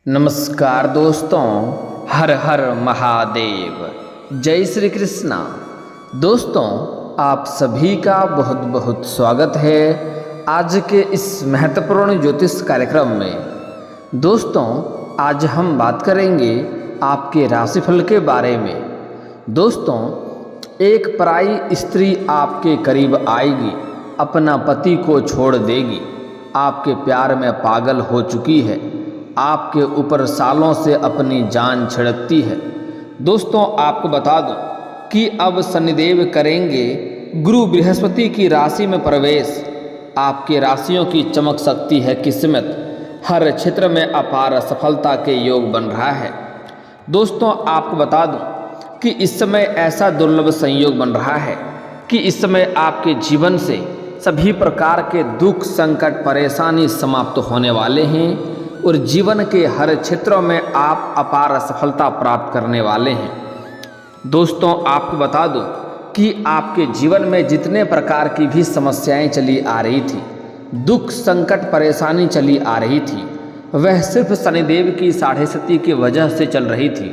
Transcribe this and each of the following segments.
नमस्कार दोस्तों, हर हर महादेव, जय श्री कृष्णा। दोस्तों, आप सभी का बहुत बहुत स्वागत है आज के इस महत्वपूर्ण ज्योतिष कार्यक्रम में। दोस्तों, आज हम बात करेंगे आपके राशिफल के बारे में। दोस्तों, एक पराई स्त्री आपके करीब आएगी, अपना पति को छोड़ देगी, आपके प्यार में पागल हो चुकी है, आपके ऊपर सालों से अपनी जान छिड़कती है। दोस्तों, आपको बता दूं कि अब शनिदेव करेंगे गुरु बृहस्पति की राशि में प्रवेश। आपके राशियों की चमक सकती है किस्मत, हर क्षेत्र में अपार सफलता के योग बन रहा है। दोस्तों, आपको बता दूं कि इस समय ऐसा दुर्लभ संयोग बन रहा है कि इस समय आपके जीवन से सभी प्रकार के दुख, संकट, परेशानी समाप्त होने वाले हैं और जीवन के हर क्षेत्रों में आप अपार सफलता प्राप्त करने वाले हैं। दोस्तों, आपको बता दूं कि आपके जीवन में जितने प्रकार की भी समस्याएं चली आ रही थी, दुख, संकट, परेशानी चली आ रही थी, वह सिर्फ शनिदेव की साढ़े सती की वजह से चल रही थी,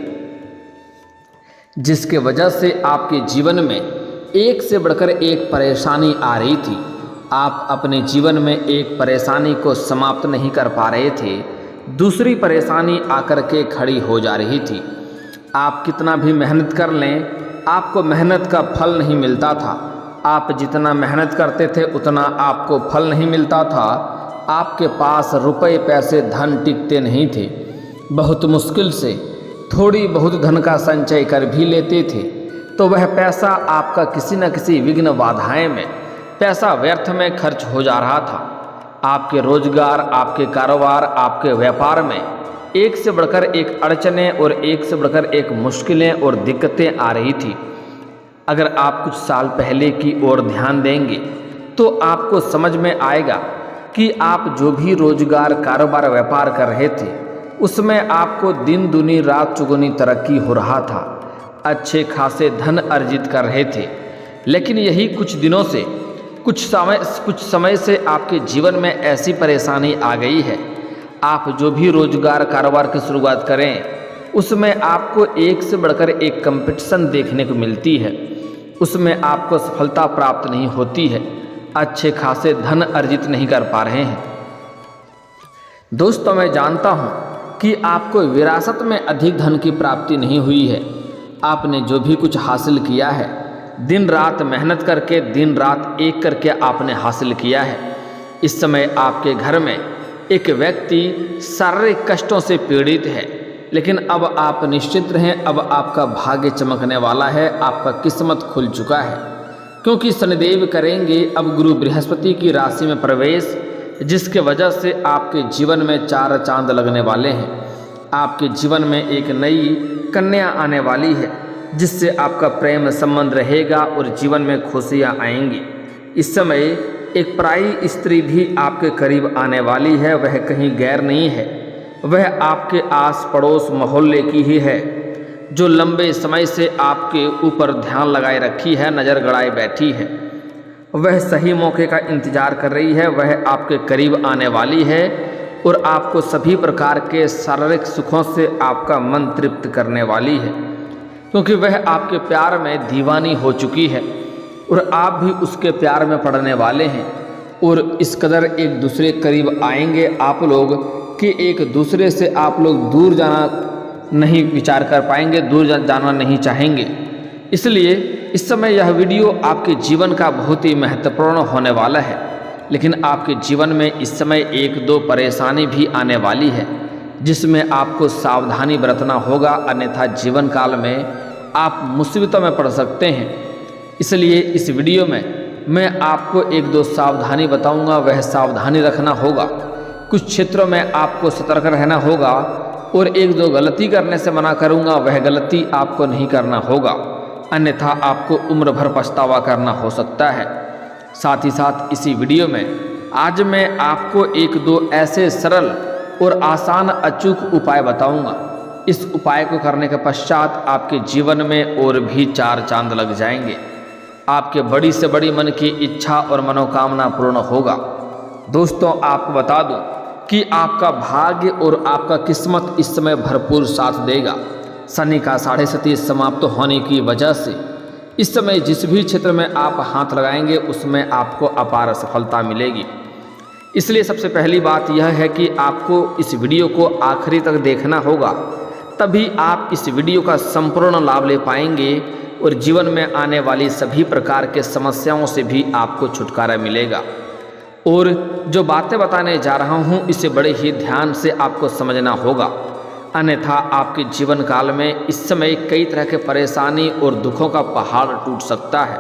जिसके वजह से आपके जीवन में एक से बढ़कर एक परेशानी आ रही थी। आप अपने जीवन में एक परेशानी को समाप्त नहीं कर पा रहे थे, दूसरी परेशानी आकर के खड़ी हो जा रही थी। आप कितना भी मेहनत कर लें, आपको मेहनत का फल नहीं मिलता था। आप जितना मेहनत करते थे उतना आपको फल नहीं मिलता था। आपके पास रुपए, पैसे, धन टिकते नहीं थे। बहुत मुश्किल से थोड़ी बहुत धन का संचय कर भी लेते थे तो वह पैसा आपका किसी न किसी विघ्न बाधाएं में, पैसा व्यर्थ में खर्च हो जा रहा था। आपके रोजगार, आपके कारोबार, आपके व्यापार में एक से बढ़कर एक अड़चनें और एक से बढ़कर एक मुश्किलें और दिक्कतें आ रही थी। अगर आप कुछ साल पहले की ओर ध्यान देंगे तो आपको समझ में आएगा कि आप जो भी रोजगार, कारोबार, व्यापार कर रहे थे उसमें आपको दिन दुनी रात चुगुनी तरक्की हो रहा था, अच्छे खासे धन अर्जित कर रहे थे। लेकिन यही कुछ दिनों से, कुछ समय से आपके जीवन में ऐसी परेशानी आ गई है। आप जो भी रोजगार, कारोबार की शुरुआत करें उसमें आपको एक से बढ़कर एक कंपटीशन देखने को मिलती है, उसमें आपको सफलता प्राप्त नहीं होती है, अच्छे खासे धन अर्जित नहीं कर पा रहे हैं। दोस्तों, मैं जानता हूं कि आपको विरासत में अधिक धन की प्राप्ति नहीं हुई है। आपने जो भी कुछ हासिल किया है, दिन रात मेहनत करके, दिन रात एक करके आपने हासिल किया है। इस समय आपके घर में एक व्यक्ति शारीरिक कष्टों से पीड़ित है, लेकिन अब आप निश्चित रहें, अब आपका भाग्य चमकने वाला है, आपका किस्मत खुल चुका है, क्योंकि शनिदेव करेंगे अब गुरु बृहस्पति की राशि में प्रवेश, जिसके वजह से आपके जीवन में चार चांद लगने वाले हैं। आपके जीवन में एक नई कन्या आने वाली है, जिससे आपका प्रेम संबंध रहेगा और जीवन में खुशियाँ आएंगी। इस समय एक पराई स्त्री भी आपके करीब आने वाली है। वह कहीं गैर नहीं है, वह आपके आस पड़ोस मोहल्ले की ही है, जो लंबे समय से आपके ऊपर ध्यान लगाए रखी है, नज़र गड़ाए बैठी है। वह सही मौके का इंतजार कर रही है, वह आपके करीब आने वाली है और आपको सभी प्रकार के शारीरिक सुखों से आपका मन तृप्त करने वाली है, क्योंकि वह आपके प्यार में दीवानी हो चुकी है और आप भी उसके प्यार में पड़ने वाले हैं। और इस कदर एक दूसरे करीब आएंगे आप लोग कि एक दूसरे से आप लोग दूर जाना नहीं विचार कर पाएंगे, दूर जाना नहीं चाहेंगे। इसलिए इस समय यह वीडियो आपके जीवन का बहुत ही महत्वपूर्ण होने वाला है। लेकिन आपके जीवन में इस समय एक दो परेशानी भी आने वाली है, जिसमें आपको सावधानी बरतना होगा, अन्यथा जीवन काल में आप मुसीबतों में पड़ सकते हैं। इसलिए इस वीडियो में मैं आपको एक दो सावधानी बताऊंगा, वह सावधानी रखना होगा। कुछ क्षेत्रों में आपको सतर्क रहना होगा और एक दो गलती करने से मना करूंगा, वह गलती आपको नहीं करना होगा, अन्यथा आपको उम्र भर पछतावा करना हो सकता है। साथ ही साथ इसी वीडियो में आज मैं आपको एक दो ऐसे सरल और आसान अचूक उपाय बताऊंगा। इस उपाय को करने के पश्चात आपके जीवन में और भी चार चांद लग जाएंगे। आपके बड़ी से बड़ी मन की इच्छा और मनोकामना पूर्ण होगा। दोस्तों, आपको बता दूं कि आपका भाग्य और आपका किस्मत इस समय भरपूर साथ देगा। शनि का 7.5 समाप्त होने की वजह से इस समय जिस भी क्षेत्र में आप हाथ लगाएंगे उसमें आपको अपार सफलता मिलेगी। इसलिए सबसे पहली बात यह है कि आपको इस वीडियो को आखिरी तक देखना होगा, तभी आप इस वीडियो का संपूर्ण लाभ ले पाएंगे और जीवन में आने वाली सभी प्रकार के समस्याओं से भी आपको छुटकारा मिलेगा। और जो बातें बताने जा रहा हूँ इसे बड़े ही ध्यान से आपको समझना होगा, अन्यथा आपके जीवन काल में इस समय कई तरह के परेशानी और दुखों का पहाड़ टूट सकता है।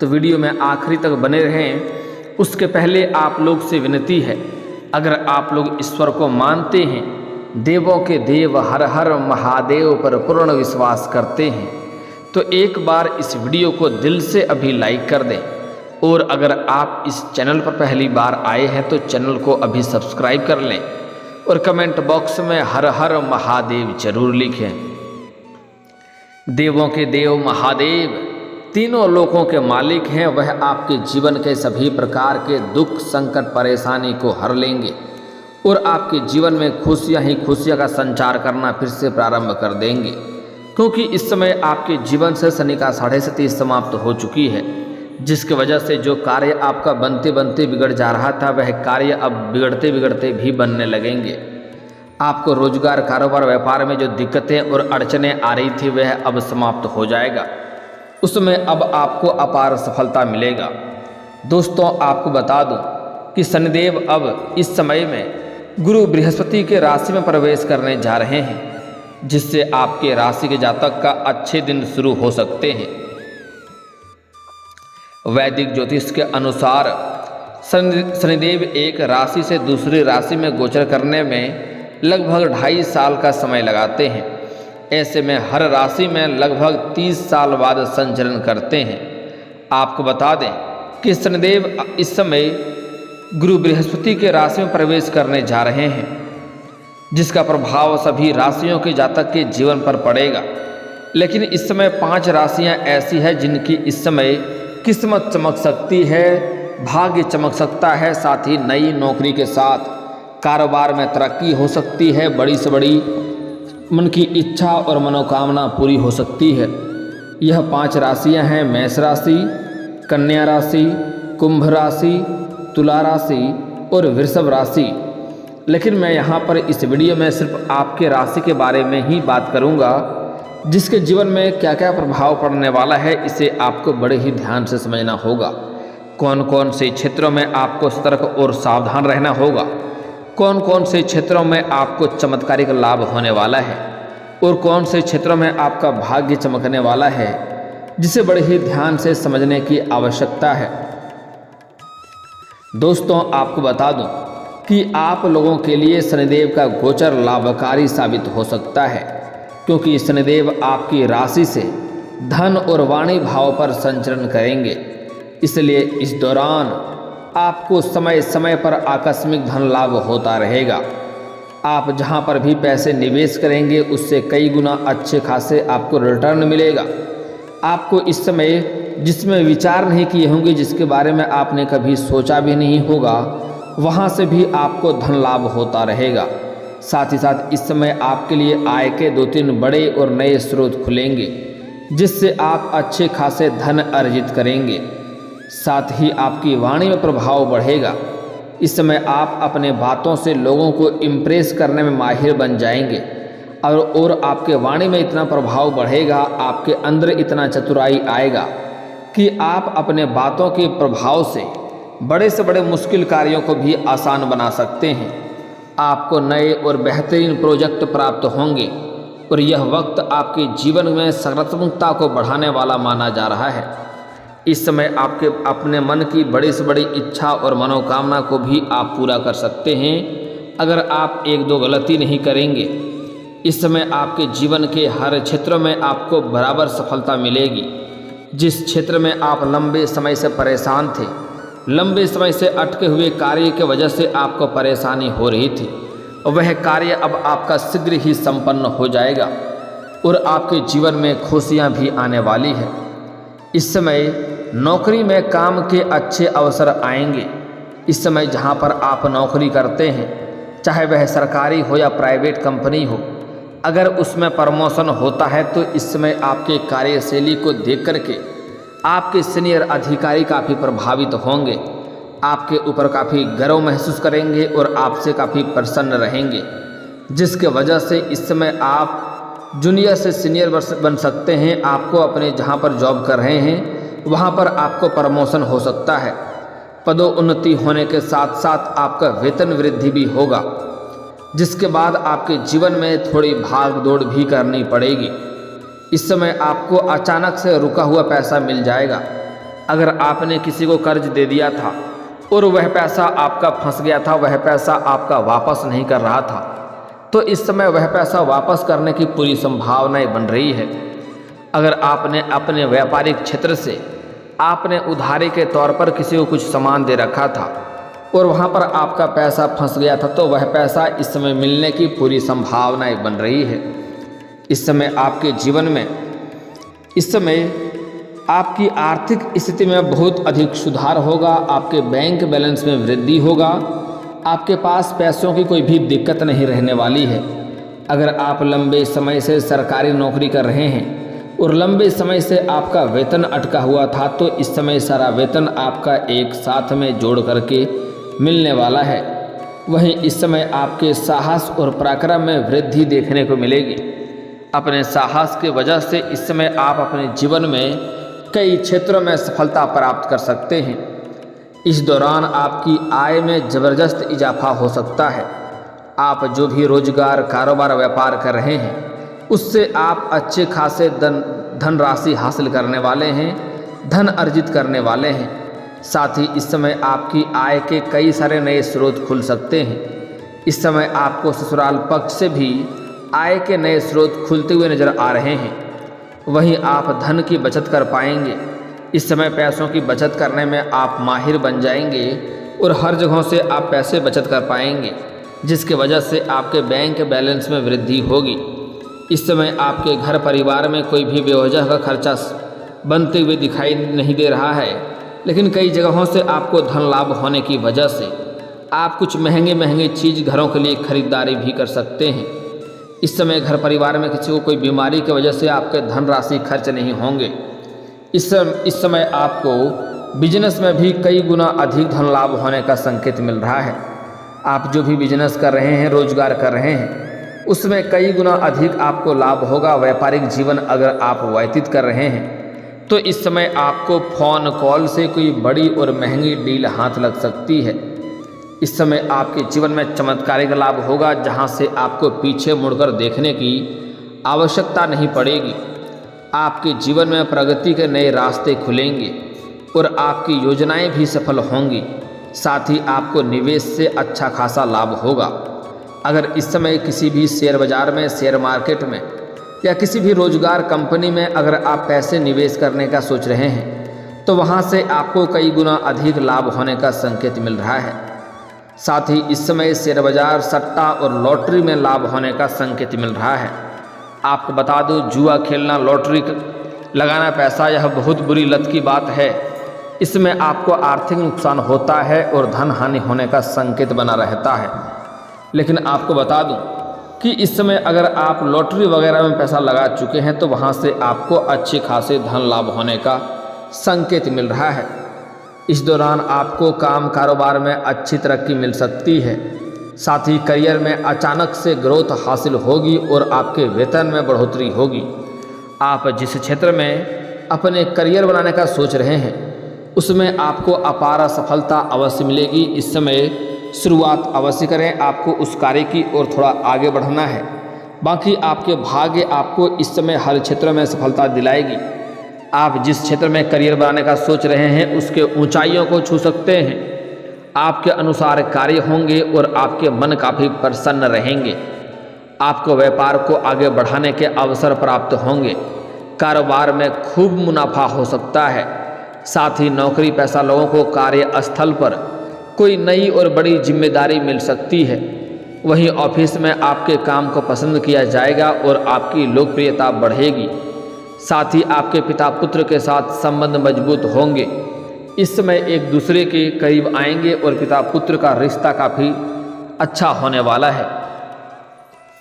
तो वीडियो में आखिरी तक बने रहें। उसके पहले आप लोग से विनती है, अगर आप लोग ईश्वर को मानते हैं, देवों के देव हर हर महादेव पर पूर्ण विश्वास करते हैं, तो एक बार इस वीडियो को दिल से अभी लाइक कर दें। और अगर आप इस चैनल पर पहली बार आए हैं तो चैनल को अभी सब्सक्राइब कर लें और कमेंट बॉक्स में हर हर महादेव जरूर लिखें। देवों के देव महादेव तीनों लोकों के मालिक हैं। वह आपके जीवन के सभी प्रकार के दुख संकट परेशानी को हर लेंगे और आपके जीवन में खुशियां ही खुशियां का संचार करना फिर से प्रारंभ कर देंगे, क्योंकि इस समय आपके जीवन से शनि का 7.5 समाप्त हो चुकी है, जिसकी वजह से जो कार्य आपका बनते बनते बिगड़ जा रहा था वह कार्य अब बिगड़ते बिगड़ते भी बनने लगेंगे। आपको रोजगार कारोबार व्यापार में जो दिक्कतें और अड़चनें आ रही थी वह अब समाप्त हो जाएगा, उसमें अब आपको अपार सफलता मिलेगा। दोस्तों आपको बता दूं कि शनिदेव अब इस समय में गुरु बृहस्पति के राशि में प्रवेश करने जा रहे हैं, जिससे आपके राशि के जातक का अच्छे दिन शुरू हो सकते हैं। वैदिक ज्योतिष के अनुसार शनिदेव एक राशि से दूसरी राशि में गोचर करने में लगभग 2.5 साल का समय लगाते हैं। ऐसे में हर राशि में लगभग 30 साल बाद संचरण करते हैं। आपको बता दें कि शनिदेव इस समय गुरु बृहस्पति के राशि में प्रवेश करने जा रहे हैं, जिसका प्रभाव सभी राशियों के जातक के जीवन पर पड़ेगा। लेकिन इस समय 5 राशियां ऐसी हैं जिनकी इस समय किस्मत चमक सकती है, भाग्य चमक सकता है, साथ ही नई नौकरी के साथ कारोबार में तरक्की हो सकती है, बड़ी से बड़ी मन की इच्छा और मनोकामना पूरी हो सकती है। यह 5 राशियां हैं मेष राशि, कन्या राशि, कुंभ राशि, तुला राशि और वृषभ राशि। लेकिन मैं यहाँ पर इस वीडियो में सिर्फ आपके राशि के बारे में ही बात करूँगा, जिसके जीवन में क्या क्या प्रभाव पड़ने वाला है इसे आपको बड़े ही ध्यान से समझना होगा। कौन कौन से क्षेत्रों में आपको सतर्क और सावधान रहना होगा, कौन कौन से क्षेत्रों में आपको चमत्कारिक लाभ होने वाला है और कौन से क्षेत्रों में आपका भाग्य चमकने वाला है, जिसे बड़े ही ध्यान से समझने की आवश्यकता है। दोस्तों आपको बता दूं कि आप लोगों के लिए शनिदेव का गोचर लाभकारी साबित हो सकता है, क्योंकि शनिदेव आपकी राशि से धन और वाणी भाव पर संचरण करेंगे। इसलिए इस दौरान आपको समय समय पर आकस्मिक धन लाभ होता रहेगा। आप जहां पर भी पैसे निवेश करेंगे उससे कई गुना अच्छे खासे आपको रिटर्न मिलेगा। आपको इस समय जिसमें विचार नहीं किए होंगे, जिसके बारे में आपने कभी सोचा भी नहीं होगा, वहां से भी आपको धन लाभ होता रहेगा। साथ ही साथ इस समय आपके लिए आय के 2-3 बड़े और नए स्रोत खुलेंगे, जिससे आप अच्छे खासे धन अर्जित करेंगे। साथ ही आपकी वाणी में प्रभाव बढ़ेगा। इस समय आप अपने बातों से लोगों को इम्प्रेस करने में माहिर बन जाएंगे और आपके वाणी में इतना प्रभाव बढ़ेगा, आपके अंदर इतना चतुराई आएगा कि आप अपने बातों के प्रभाव से बड़े मुश्किल कार्यों को भी आसान बना सकते हैं। आपको नए और बेहतरीन प्रोजेक्ट प्राप्त होंगे और यह वक्त आपके जीवन में सकारात्मकता को बढ़ाने वाला माना जा रहा है। इस समय आपके अपने मन की बड़ी से बड़ी इच्छा और मनोकामना को भी आप पूरा कर सकते हैं, अगर आप 1-2 गलती नहीं करेंगे। इस समय आपके जीवन के हर क्षेत्र में आपको बराबर सफलता मिलेगी। जिस क्षेत्र में आप लंबे समय से परेशान थे, लंबे समय से अटके हुए कार्य की वजह से आपको परेशानी हो रही थी, वह कार्य अब आपका शीघ्र ही संपन्न हो जाएगा और आपके जीवन में खुशियां भी आने वाली है। इस समय नौकरी में काम के अच्छे अवसर आएंगे। इस समय जहां पर आप नौकरी करते हैं चाहे वह सरकारी हो या प्राइवेट कंपनी हो। अगर उसमें प्रमोशन होता है तो इस समय आपके कार्यशैली को देख करके आपके सीनियर अधिकारी काफ़ी प्रभावित होंगे, आपके ऊपर काफ़ी गर्व महसूस करेंगे और आपसे काफ़ी प्रसन्न रहेंगे, जिसके वजह से इस समय आप जूनियर से सीनियर बन सकते हैं। आपको अपने जहां पर जॉब कर रहे हैं वहां पर आपको प्रमोशन हो सकता है। पदोन्नति होने के साथ साथ आपका वेतन वृद्धि भी होगा, जिसके बाद आपके जीवन में थोड़ी भाग दौड़ भी करनी पड़ेगी। इस समय आपको अचानक से रुका हुआ पैसा मिल जाएगा। अगर आपने किसी को कर्ज दे दिया था और वह पैसा आपका फंस गया था, वह पैसा आपका वापस नहीं कर रहा था, तो इस समय वह पैसा वापस करने की पूरी संभावनाएं बन रही है। अगर आपने अपने व्यापारिक क्षेत्र से आपने उधारी के तौर पर किसी को कुछ सामान दे रखा था और वहां पर आपका पैसा फंस गया था, तो वह पैसा इस समय मिलने की पूरी संभावनाएं बन रही है। इस समय आपके जीवन में इस समय आपकी आर्थिक स्थिति में बहुत अधिक सुधार होगा। आपके बैंक बैलेंस में वृद्धि होगा। आपके पास पैसों की कोई भी दिक्कत नहीं रहने वाली है। अगर आप लंबे समय से सरकारी नौकरी कर रहे हैं और लंबे समय से आपका वेतन अटका हुआ था, तो इस समय सारा वेतन आपका एक साथ में जोड़ करके मिलने वाला है। वहीं इस समय आपके साहस और पराक्रम में वृद्धि देखने को मिलेगी। अपने साहस की वजह से इस समय आप अपने जीवन में कई क्षेत्रों में सफलता प्राप्त कर सकते हैं। इस दौरान आपकी आय में ज़बरदस्त इजाफा हो सकता है। आप जो भी रोजगार, कारोबार, व्यापार कर रहे हैं उससे आप अच्छे खासे धनराशि हासिल करने वाले हैं, धन अर्जित करने वाले हैं। साथ ही इस समय आपकी आय के कई सारे नए स्रोत खुल सकते हैं। इस समय आपको ससुराल पक्ष से भी आय के नए स्रोत खुलते हुए नजर आ रहे हैं। वहीं आप धन की बचत कर पाएंगे। इस समय पैसों की बचत करने में आप माहिर बन जाएंगे और हर जगहों से आप पैसे बचत कर पाएंगे, जिसके वजह से आपके बैंक बैलेंस में वृद्धि होगी। इस समय आपके घर परिवार में कोई भी बेवजह का खर्चा बनते हुए दिखाई नहीं दे रहा है, लेकिन कई जगहों से आपको धन लाभ होने की वजह से आप कुछ महंगे महंगे चीज़ घरों के लिए खरीदारी भी कर सकते हैं। इस समय घर परिवार में किसी को कोई बीमारी की वजह से आपके धनराशि खर्च नहीं होंगे। इस समय आपको बिजनेस में भी कई गुना अधिक धन लाभ होने का संकेत मिल रहा है। आप जो भी बिजनेस कर रहे हैं, रोजगार कर रहे हैं, उसमें कई गुना अधिक आपको लाभ होगा। व्यापारिक जीवन अगर आप व्यतीत कर रहे हैं तो इस समय आपको फ़ोन कॉल से कोई बड़ी और महंगी डील हाथ लग सकती है। इस समय आपके जीवन में चमत्कारिक लाभ होगा, जहां से आपको पीछे मुड़कर देखने की आवश्यकता नहीं पड़ेगी। आपके जीवन में प्रगति के नए रास्ते खुलेंगे और आपकी योजनाएं भी सफल होंगी। साथ ही आपको निवेश से अच्छा खासा लाभ होगा। अगर इस समय किसी भी शेयर बाजार में, शेयर मार्केट में या किसी भी रोजगार कंपनी में अगर आप पैसे निवेश करने का सोच रहे हैं तो वहां से आपको कई गुना अधिक लाभ होने का संकेत मिल रहा है। साथ ही इस समय शेयर बाजार, सट्टा और लॉटरी में लाभ होने का संकेत मिल रहा है। आपको बता दूं, जुआ खेलना, लॉटरी लगाना पैसा, यह बहुत बुरी लत की बात है। इसमें आपको आर्थिक नुकसान होता है और धन हानि होने का संकेत बना रहता है। लेकिन आपको बता दूं कि इस समय अगर आप लॉटरी वगैरह में पैसा लगा चुके हैं तो वहां से आपको अच्छे खासे धन लाभ होने का संकेत मिल रहा है। इस दौरान आपको काम कारोबार में अच्छी तरक्की मिल सकती है। साथ ही करियर में अचानक से ग्रोथ हासिल होगी और आपके वेतन में बढ़ोतरी होगी। आप जिस क्षेत्र में अपने करियर बनाने का सोच रहे हैं उसमें आपको अपार सफलता अवश्य मिलेगी। इस समय शुरुआत अवश्य करें। आपको उस कार्य की ओर थोड़ा आगे बढ़ना है। बाकी आपके भाग्य आपको इस समय हर क्षेत्र में सफलता दिलाएगी। आप जिस क्षेत्र में करियर बनाने का सोच रहे हैं उसके ऊंचाइयों को छू सकते हैं। आपके अनुसार कार्य होंगे और आपके मन काफ़ी प्रसन्न रहेंगे। आपको व्यापार को आगे बढ़ाने के अवसर प्राप्त होंगे। कारोबार में खूब मुनाफा हो सकता है। साथ ही नौकरी पेशा लोगों को कार्यस्थल पर कोई नई और बड़ी जिम्मेदारी मिल सकती है। वहीं ऑफिस में आपके काम को पसंद किया जाएगा और आपकी लोकप्रियता बढ़ेगी। साथ ही आपके पिता पुत्र के साथ संबंध मजबूत होंगे। इस समय एक दूसरे के करीब आएंगे और पिता पुत्र का रिश्ता काफ़ी अच्छा होने वाला है।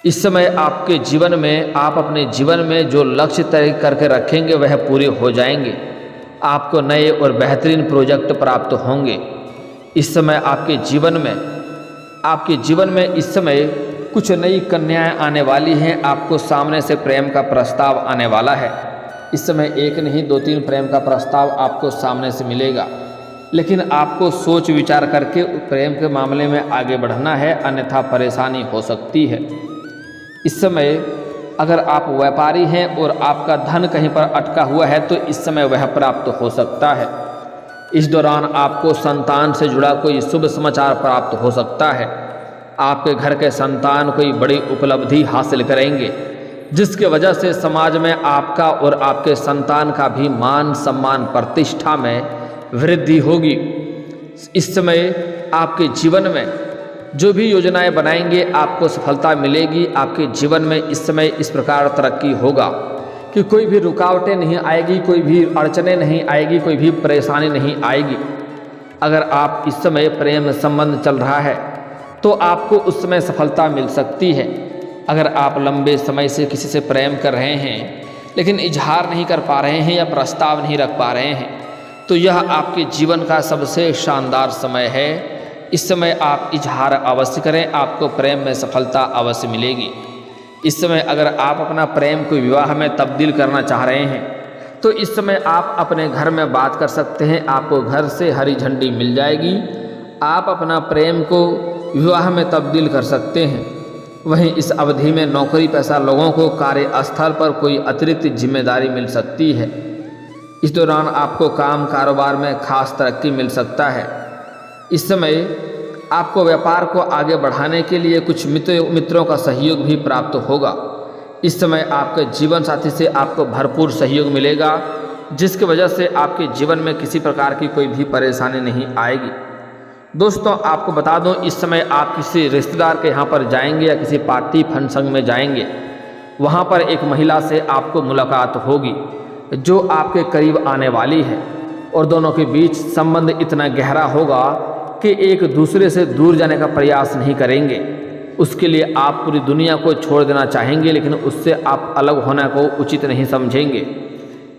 इस समय आपके जीवन में आप अपने जीवन में जो लक्ष्य तय करके रखेंगे वह पूरे हो जाएंगे। आपको नए और बेहतरीन प्रोजेक्ट प्राप्त होंगे। इस समय आपके जीवन में इस समय कुछ नई कन्याएं आने वाली हैं। आपको सामने से प्रेम का प्रस्ताव आने वाला है। इस समय एक नहीं 2-3 प्रेम का प्रस्ताव आपको सामने से मिलेगा, लेकिन आपको सोच विचार करके प्रेम के मामले में आगे बढ़ना है, अन्यथा परेशानी हो सकती है। इस समय अगर आप व्यापारी हैं और आपका धन कहीं पर अटका हुआ है तो इस समय वह प्राप्त हो सकता है। इस दौरान आपको संतान से जुड़ा कोई शुभ समाचार प्राप्त हो सकता है। आपके घर के संतान कोई बड़ी उपलब्धि हासिल करेंगे, जिसकी वजह से समाज में आपका और आपके संतान का भी मान सम्मान प्रतिष्ठा में वृद्धि होगी। इस समय आपके जीवन में जो भी योजनाएं बनाएंगे आपको सफलता मिलेगी। आपके जीवन में इस समय इस प्रकार तरक्की होगा कि कोई भी रुकावटें नहीं आएगी, कोई भी अड़चनें नहीं आएगी, कोई भी परेशानी नहीं आएगी। अगर आप इस समय प्रेम संबंध चल रहा है तो आपको उस समय सफलता मिल सकती है। अगर आप लंबे समय से किसी से प्रेम कर रहे हैं लेकिन इजहार नहीं कर पा रहे हैं या प्रस्ताव नहीं रख पा रहे हैं तो यह आपके जीवन का सबसे शानदार समय है। इस समय आप इजहार अवश्य करें, आपको प्रेम में सफलता अवश्य मिलेगी। इस समय अगर आप अपना प्रेम को विवाह में तब्दील करना चाह रहे हैं तो इस समय आप अपने घर में बात कर सकते हैं। आपको घर से हरी झंडी मिल जाएगी। आप अपना प्रेम को विवाह में तब्दील कर सकते हैं। वहीं इस अवधि में नौकरी पेशा लोगों को कार्यस्थल पर कोई अतिरिक्त जिम्मेदारी मिल सकती है। इस दौरान आपको काम कारोबार में खास तरक्की मिल सकता है। इस समय आपको व्यापार को आगे बढ़ाने के लिए कुछ मित्रों का सहयोग भी प्राप्त होगा। इस समय आपके जीवन साथी से आपको भरपूर सहयोग मिलेगा, जिसकी वजह से आपके जीवन में किसी प्रकार की कोई भी परेशानी नहीं आएगी। दोस्तों आपको बता दूं, इस समय आप किसी रिश्तेदार के यहाँ पर जाएंगे या किसी पार्टी फंक्शन में जाएंगे, वहाँ पर एक महिला से आपको मुलाकात होगी जो आपके करीब आने वाली है और दोनों के बीच संबंध इतना गहरा होगा कि एक दूसरे से दूर जाने का प्रयास नहीं करेंगे। उसके लिए आप पूरी दुनिया को छोड़ देना चाहेंगे, लेकिन उससे आप अलग होने को उचित नहीं समझेंगे।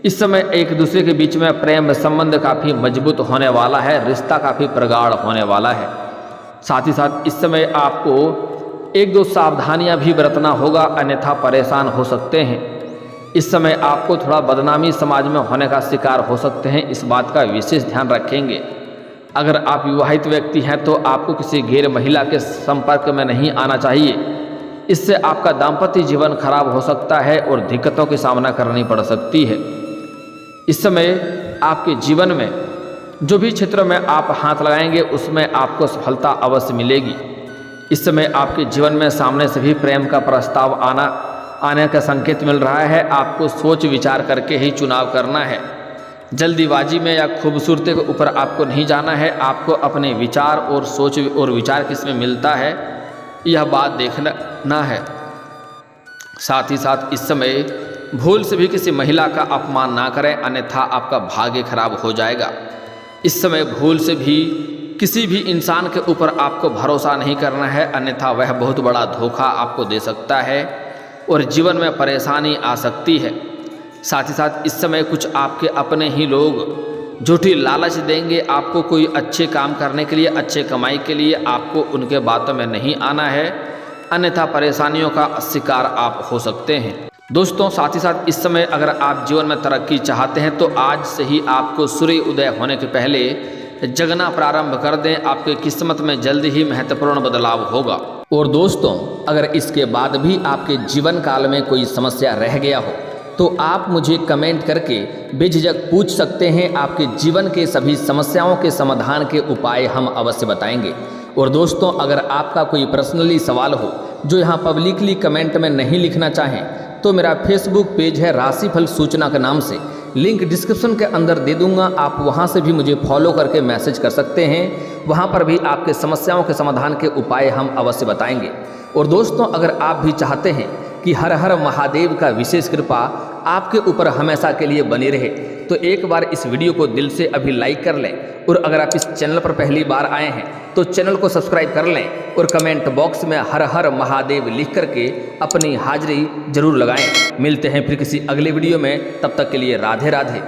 इस समय एक दूसरे के बीच में प्रेम संबंध काफ़ी मजबूत होने वाला है, रिश्ता काफ़ी प्रगाढ़ होने वाला है। साथ ही साथ इस समय आपको 1-2 सावधानियां भी बरतना होगा, अन्यथा परेशान हो सकते हैं। इस समय आपको थोड़ा बदनामी समाज में होने का शिकार हो सकते हैं, इस बात का विशेष ध्यान रखेंगे। अगर आप विवाहित व्यक्ति हैं तो आपको किसी गैर महिला के संपर्क में नहीं आना चाहिए। इससे आपका दाम्पत्य जीवन खराब हो सकता है और दिक्कतों का सामना करनी पड़ सकती है। इस समय आपके जीवन में जो भी क्षेत्र में आप हाथ लगाएंगे उसमें आपको सफलता अवश्य मिलेगी। इस समय आपके जीवन में सामने से भी प्रेम का प्रस्ताव आने का संकेत मिल रहा है। आपको सोच विचार करके ही चुनाव करना है। जल्दीबाजी में या खूबसूरती के ऊपर आपको नहीं जाना है। आपको अपने विचार और सोच और विचार किसमें मिलता है यह बात देखना है। साथ ही साथ इस समय भूल से भी किसी महिला का अपमान ना करें, अन्यथा आपका भाग्य खराब हो जाएगा। इस समय भूल से भी किसी भी इंसान के ऊपर आपको भरोसा नहीं करना है, अन्यथा वह बहुत बड़ा धोखा आपको दे सकता है और जीवन में परेशानी आ सकती है। साथ ही साथ इस समय कुछ आपके अपने ही लोग झूठी लालच देंगे आपको कोई अच्छे काम करने के लिए, अच्छे कमाई के लिए। आपको उनके बातों में नहीं आना है, अन्यथा परेशानियों का शिकार आप हो सकते हैं। दोस्तों साथ ही साथ इस समय अगर आप जीवन में तरक्की चाहते हैं तो आज से ही आपको सूर्य उदय होने के पहले जगना प्रारंभ कर दें। आपकी किस्मत में जल्दी ही महत्वपूर्ण बदलाव होगा। और दोस्तों अगर इसके बाद भी आपके जीवन काल में कोई समस्या रह गया हो तो आप मुझे कमेंट करके बेझिझक पूछ सकते हैं। आपके जीवन के सभी समस्याओं के समाधान के उपाय हम अवश्य बताएंगे। और दोस्तों अगर आपका कोई पर्सनली सवाल हो जो यहाँ पब्लिकली कमेंट में नहीं लिखना चाहें तो मेरा फेसबुक पेज है राशिफल सूचना के नाम से, लिंक डिस्क्रिप्शन के अंदर दे दूंगा। आप वहां से भी मुझे फॉलो करके मैसेज कर सकते हैं। वहां पर भी आपके समस्याओं के समाधान के उपाय हम अवश्य बताएंगे। और दोस्तों अगर आप भी चाहते हैं कि हर हर महादेव का विशेष कृपा आपके ऊपर हमेशा के लिए बनी रहे। तो एक बार इस वीडियो को दिल से अभी लाइक कर लें, और अगर आप इस चैनल पर पहली बार आए हैं तो चैनल को सब्सक्राइब कर लें, और कमेंट बॉक्स में हर हर महादेव लिख करके अपनी हाजिरी जरूर लगाएं। मिलते हैं फिर किसी अगले वीडियो में, तब तक के लिए राधे राधे।